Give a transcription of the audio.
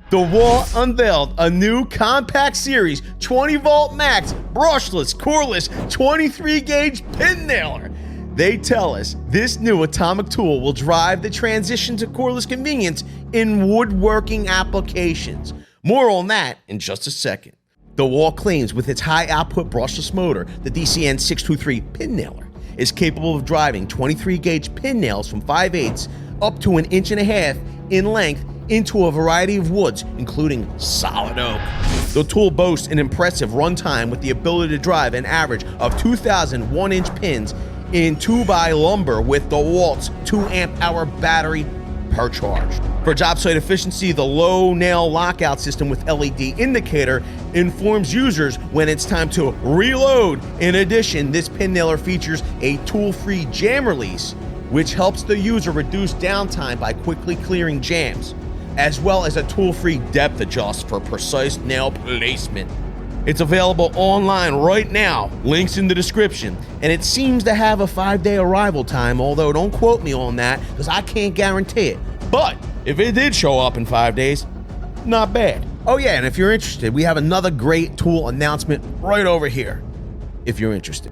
DeWALT unveiled a new compact series 20-volt max brushless cordless 23-gauge pin nailer. They tell us this new atomic tool will drive the transition to cordless convenience in woodworking applications. More on that in just a second. DeWALT claims with its high-output brushless motor, the DCN 623 pin nailer is capable of driving 23-gauge pin nails from 5/8 up to 1.5 inches in length into a variety of woods, including solid oak. The tool boasts an impressive runtime with the ability to drive an average of 2,000 1-inch pins in 2x lumber with DeWalt's 2-amp-hour battery per charge. For job site efficiency, the low nail lockout system with LED indicator informs users when it's time to reload. In addition, this pin nailer features a tool-free jam release, which helps the user reduce downtime by quickly clearing jams, as well as a tool-free depth adjust for precise nail placement. It's available online right now, links in the description, and it seems to have a 5-day arrival time, although don't quote me on that because I can't guarantee it. But if it did show up in 5 days, not bad. Oh yeah, and if you're interested, we have another great tool announcement right over here, if you're interested.